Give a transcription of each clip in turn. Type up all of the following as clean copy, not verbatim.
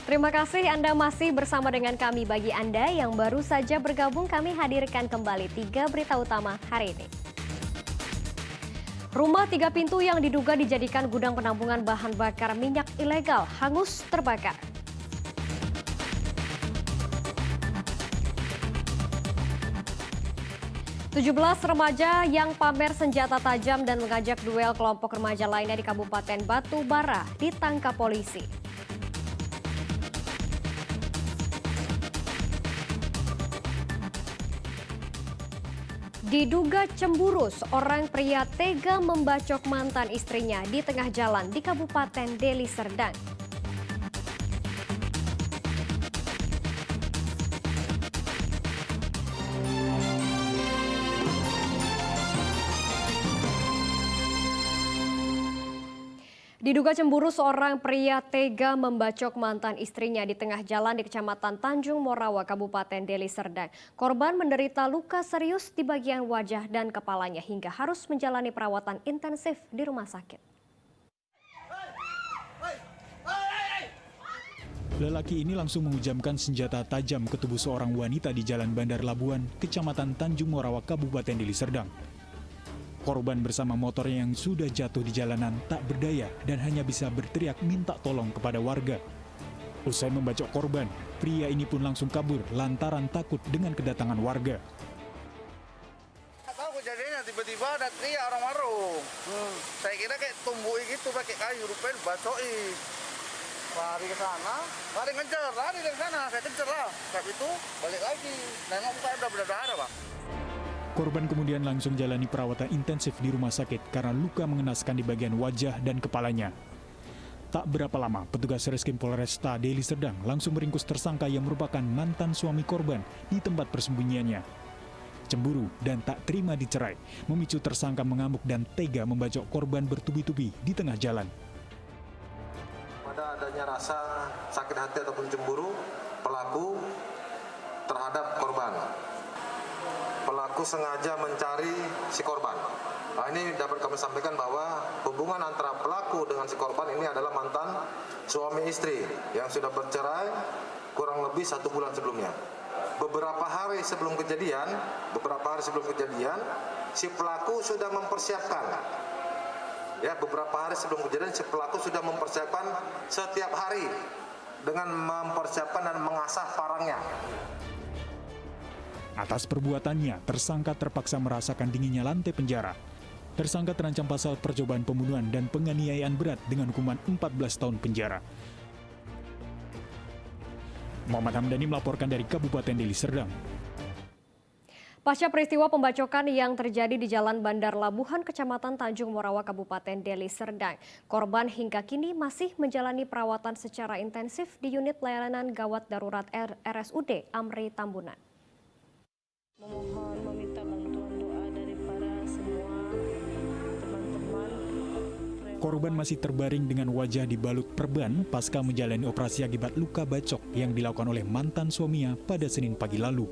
Terima kasih Anda masih bersama dengan kami. Bagi Anda yang baru saja bergabung, kami hadirkan kembali 3 berita utama hari ini. Rumah 3 pintu yang diduga dijadikan gudang penampungan bahan bakar minyak ilegal hangus terbakar. Tujuh belas remaja yang pamer senjata tajam dan mengajak duel kelompok remaja lainnya di Kabupaten Batubara ditangkap polisi. Diduga cemburu, seorang pria tega membacok mantan istrinya di tengah jalan di Kabupaten Deli Serdang. Diduga cemburu, seorang pria tega membacok mantan istrinya di tengah jalan di Kecamatan Tanjung Morawa, Kabupaten Deli Serdang. Korban menderita luka serius di bagian wajah dan kepalanya hingga harus menjalani perawatan intensif di rumah sakit. Lelaki ini langsung menghujamkan senjata tajam ke tubuh seorang wanita di Jalan Bandar Labuan, Kecamatan Tanjung Morawa, Kabupaten Deli Serdang. Korban bersama motornya yang sudah jatuh di jalanan tak berdaya dan hanya bisa berteriak minta tolong kepada warga. Usai membacok korban, pria ini pun langsung kabur lantaran takut dengan kedatangan warga. Tahu kejadiannya tiba-tiba ada teriak orang warung. Saya kira kayak tumbui gitu pakai kayu, rupanya bacoki. Lari ke sana, lari ngejar, lari dari sana, saya kejar lah. Saat itu balik lagi, nengok muka udah berdarah, Pak. Korban kemudian langsung jalani perawatan intensif di rumah sakit karena luka mengenaskan di bagian wajah dan kepalanya. Tak berapa lama, petugas Reskrim Polresta Deli Serdang langsung meringkus tersangka yang merupakan mantan suami korban di tempat persembunyiannya. Cemburu dan tak terima dicerai memicu tersangka mengamuk dan tega membacok korban bertubi-tubi di tengah jalan. Pada adanya rasa sakit hati ataupun cemburu pelaku terhadap korban. Pelaku sengaja mencari si korban. Nah, ini dapat kami sampaikan bahwa hubungan antara pelaku dengan si korban ini adalah mantan suami istri yang sudah bercerai kurang lebih 1 bulan sebelumnya. Beberapa hari sebelum kejadian, si pelaku sudah mempersiapkan. Ya, beberapa hari sebelum kejadian si pelaku sudah mempersiapkan setiap hari dengan mempersiapkan dan mengasah parangnya. Atas perbuatannya, tersangka terpaksa merasakan dinginnya lantai penjara. Tersangka terancam pasal percobaan pembunuhan dan penganiayaan berat dengan hukuman 14 tahun penjara. Muhammad Hamdani melaporkan dari Kabupaten Deli Serdang. Pasca peristiwa pembacokan yang terjadi di Jalan Bandar Labuhan, Kecamatan Tanjung Morawa, Kabupaten Deli Serdang, korban hingga kini masih menjalani perawatan secara intensif di unit layanan gawat darurat RSUD Amri Tambunan. Memohon meminta bantuan doa dari para semua teman-teman. Korban masih terbaring dengan wajah dibalut perban pasca menjalani operasi akibat luka bacok yang dilakukan oleh mantan suaminya pada Senin pagi lalu.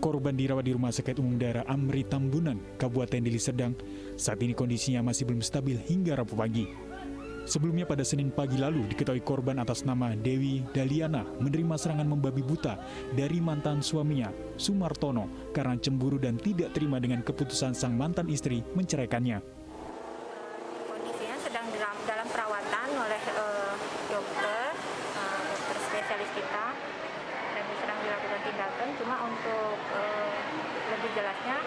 Korban dirawat di Rumah Sakit Umum Daerah Amri Tambunan, Kabupaten Deli Serdang. Saat ini kondisinya masih belum stabil hingga Rabu pagi. Sebelumnya pada Senin pagi lalu diketahui korban atas nama Dewi Daliana menerima serangan membabi buta dari mantan suaminya, Sumartono, karena cemburu dan tidak terima dengan keputusan sang mantan istri menceraikannya. Kondisinya sedang dalam perawatan oleh dokter spesialis kita dan sedang dilakukan tindakan. Cuma untuk lebih jelasnya,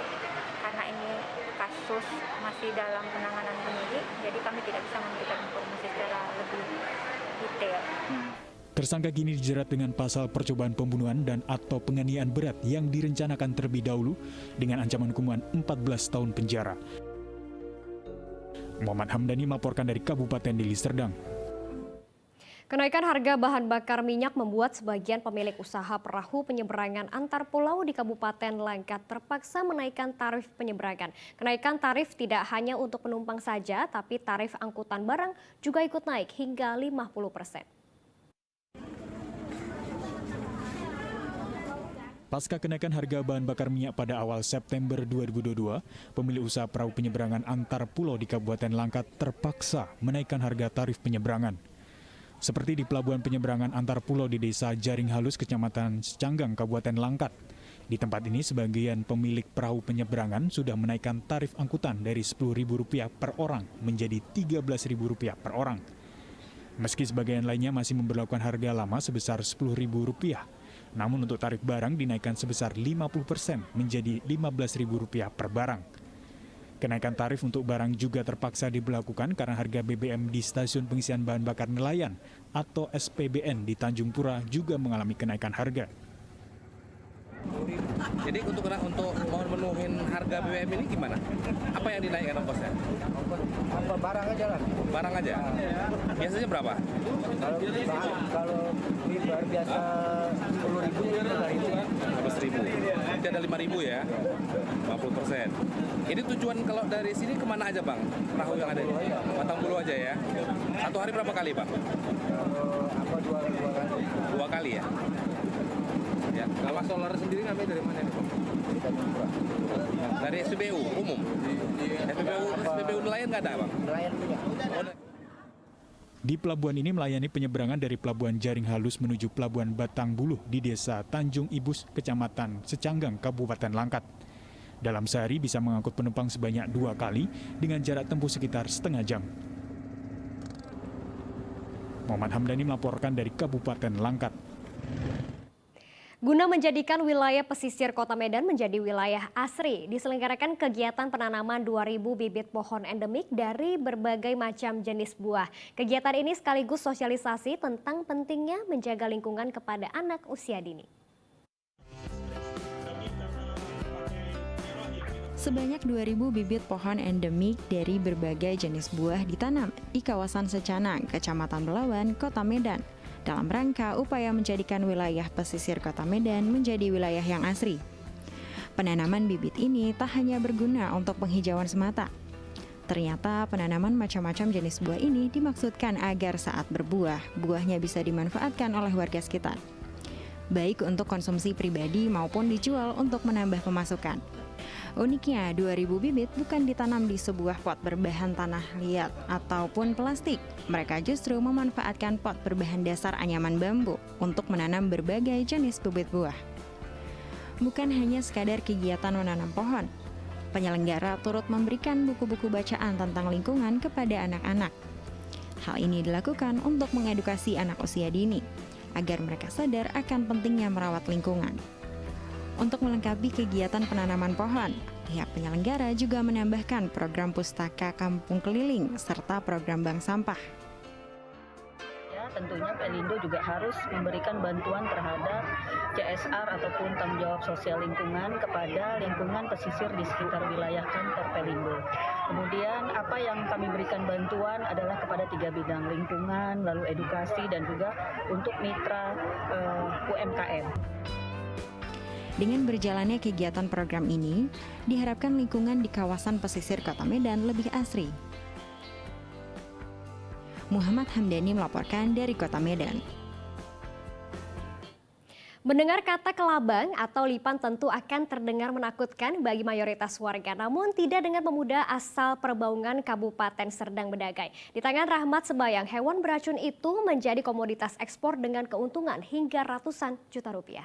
karena ini kasus masih dalam penanganan penyidik, jadi kami tidak bisa memberikan informasi secara lebih detail. Tersangka kini dijerat dengan pasal percobaan pembunuhan dan atau penganiayaan berat yang direncanakan terlebih dahulu dengan ancaman hukuman 14 tahun penjara. Muhammad Hamdani melaporkan dari Kabupaten Deli Serdang. Kenaikan harga bahan bakar minyak membuat sebagian pemilik usaha perahu penyeberangan antar pulau di Kabupaten Langkat terpaksa menaikkan tarif penyeberangan. Kenaikan tarif tidak hanya untuk penumpang saja, tapi tarif angkutan barang juga ikut naik hingga 50%. Pasca kenaikan harga bahan bakar minyak pada awal September 2022, pemilik usaha perahu penyeberangan antar pulau di Kabupaten Langkat terpaksa menaikkan harga tarif penyeberangan. Seperti di pelabuhan penyeberangan antar pulau di Desa Jaring Halus, Kecamatan Secanggang, Kabupaten Langkat. Di tempat ini, sebagian pemilik perahu penyeberangan sudah menaikkan tarif angkutan dari Rp10.000 per orang menjadi Rp13.000 per orang. Meski sebagian lainnya masih memberlakukan harga lama sebesar Rp10.000, namun untuk tarif barang dinaikkan sebesar 50% menjadi Rp15.000 per barang. Kenaikan tarif untuk barang juga terpaksa diberlakukan karena harga BBM di stasiun pengisian bahan bakar nelayan atau SPBN di Tanjung Pura juga mengalami kenaikan harga. Jadi untuk memenuhi harga BBM ini gimana? Apa yang dinaikkan ongkosnya? Barang aja lah. Barang aja? Biasanya berapa? Kalau bar biasa 10.000 kan 11.000. Nanti ada 5.000 ya? 50%. Ini tujuan kalau dari sini kemana aja bang? Perahu yang ada ini? Batang Bulu aja ya? Satu hari berapa kali bang? Dua kali ya? Ya, kalau solar sendiri ngambil dari mana nih bang? Dari SPBU umum? SPBU nelayan nggak ada bang? nelayan punya. Di pelabuhan ini melayani penyeberangan dari Pelabuhan Jaring Halus menuju Pelabuhan Batang Buluh di Desa Tanjung Ibus, Kecamatan Secanggang, Kabupaten Langkat. Dalam sehari bisa mengangkut penumpang sebanyak 2 kali dengan jarak tempuh sekitar setengah jam. Muhammad Hamdani melaporkan dari Kabupaten Langkat. Guna menjadikan wilayah pesisir Kota Medan menjadi wilayah asri, diselenggarakan kegiatan penanaman 2.000 bibit pohon endemik dari berbagai macam jenis buah. Kegiatan ini sekaligus sosialisasi tentang pentingnya menjaga lingkungan kepada anak usia dini. Sebanyak 2.000 bibit pohon endemik dari berbagai jenis buah ditanam di kawasan Secanang, Kecamatan Belawan, Kota Medan, dalam rangka upaya menjadikan wilayah pesisir Kota Medan menjadi wilayah yang asri. Penanaman bibit ini tak hanya berguna untuk penghijauan semata. Ternyata penanaman macam-macam jenis buah ini dimaksudkan agar saat berbuah, buahnya bisa dimanfaatkan oleh warga sekitar, baik untuk konsumsi pribadi maupun dijual untuk menambah pemasukan. Uniknya, 2.000 bibit bukan ditanam di sebuah pot berbahan tanah liat ataupun plastik. Mereka justru memanfaatkan pot berbahan dasar anyaman bambu untuk menanam berbagai jenis bibit buah. Bukan hanya sekadar kegiatan menanam pohon, penyelenggara turut memberikan buku-buku bacaan tentang lingkungan kepada anak-anak. Hal ini dilakukan untuk mengedukasi anak usia dini, agar mereka sadar akan pentingnya merawat lingkungan. Untuk melengkapi kegiatan penanaman pohon, pihak penyelenggara juga menambahkan program Pustaka Kampung Keliling serta program bank sampah. Ya, tentunya Pelindo juga harus memberikan bantuan terhadap CSR ataupun tanggung jawab sosial lingkungan kepada lingkungan pesisir di sekitar wilayah kantor Pelindo. Kemudian apa yang kami berikan bantuan adalah kepada 3 bidang: lingkungan, lalu edukasi, dan juga untuk mitra UMKM. Dengan berjalannya kegiatan program ini, diharapkan lingkungan di kawasan pesisir Kota Medan lebih asri. Muhammad Hamdani melaporkan dari Kota Medan. Mendengar kata kelabang atau lipan tentu akan terdengar menakutkan bagi mayoritas warga, namun tidak dengan pemuda asal Perbaungan Kabupaten Serdang Bedagai. Di tangan Rahmat Sebayang, hewan beracun itu menjadi komoditas ekspor dengan keuntungan hingga ratusan juta rupiah.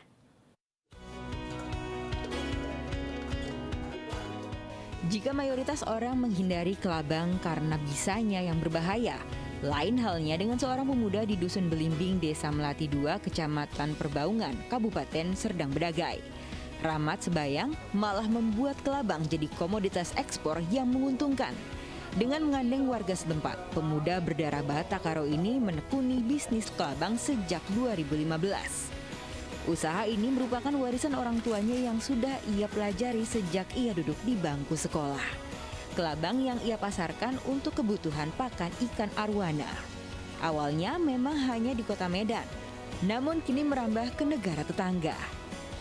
Jika mayoritas orang menghindari kelabang karena bisanya yang berbahaya, lain halnya dengan seorang pemuda di Dusun Belimbing, Desa Melati 2, Kecamatan Perbaungan, Kabupaten Serdang Bedagai. Rahmat Sebayang malah membuat kelabang jadi komoditas ekspor yang menguntungkan. Dengan mengandeng warga setempat, pemuda berdarah Batak Karo ini menekuni bisnis kelabang sejak 2015. Usaha ini merupakan warisan orang tuanya yang sudah ia pelajari sejak ia duduk di bangku sekolah. Kelabang yang ia pasarkan untuk kebutuhan pakan ikan arwana. Awalnya memang hanya di Kota Medan, namun kini merambah ke negara tetangga.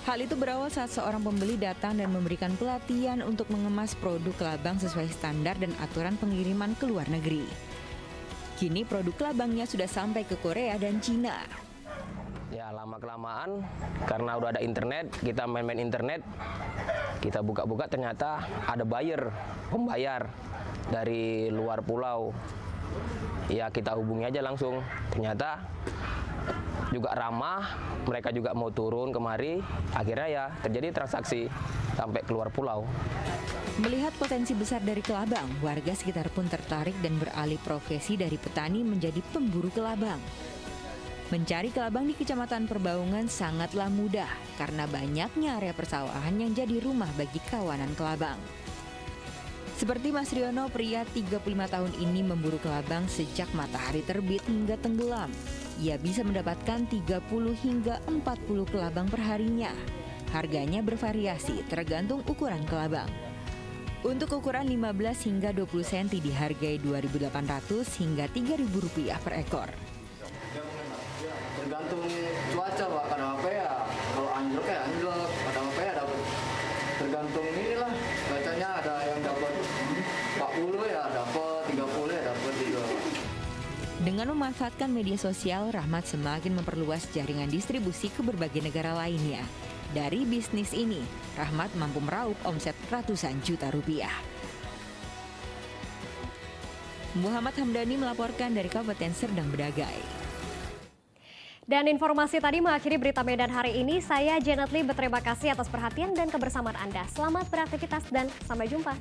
Hal itu berawal saat seorang pembeli datang dan memberikan pelatihan untuk mengemas produk kelabang sesuai standar dan aturan pengiriman ke luar negeri. Kini produk kelabangnya sudah sampai ke Korea dan Cina. Ya, lama-kelamaan karena udah ada internet, kita main-main internet, kita buka-buka ternyata ada pembayar dari luar pulau ya kita hubungi aja langsung. Ternyata juga ramah, mereka juga mau turun kemari, akhirnya ya terjadi transaksi sampai keluar pulau. Melihat potensi besar dari kelabang, warga sekitar pun tertarik dan beralih profesi dari petani menjadi pemburu kelabang. Mencari kelabang di Kecamatan Perbaungan sangatlah mudah karena banyaknya area persawahan yang jadi rumah bagi kawanan kelabang. Seperti Mas Riono, pria 35 tahun ini memburu kelabang sejak matahari terbit hingga tenggelam. Ia bisa mendapatkan 30 hingga 40 kelabang perharinya. Harganya bervariasi tergantung ukuran kelabang. Untuk ukuran 15 hingga 20 cm dihargai Rp2.800 hingga Rp3.000 per ekor. Tergantung cuaca Pak, kadang apa ya, kalau anjlok ya anjlok, kadang apa ya dapat. Tergantung inilah, cuacanya ada yang dapat 40 ya dapat, 30 ya dapat juga. Dengan memanfaatkan media sosial, Rahmat semakin memperluas jaringan distribusi ke berbagai negara lainnya. Dari bisnis ini, Rahmat mampu meraup omset ratusan juta rupiah. Muhammad Hamdani melaporkan dari Kabupaten Serdang Bedagai. Dan informasi tadi mengakhiri berita Medan hari ini. Saya Janet Lee berterima kasih atas perhatian dan kebersamaan Anda. Selamat beraktivitas dan sampai jumpa.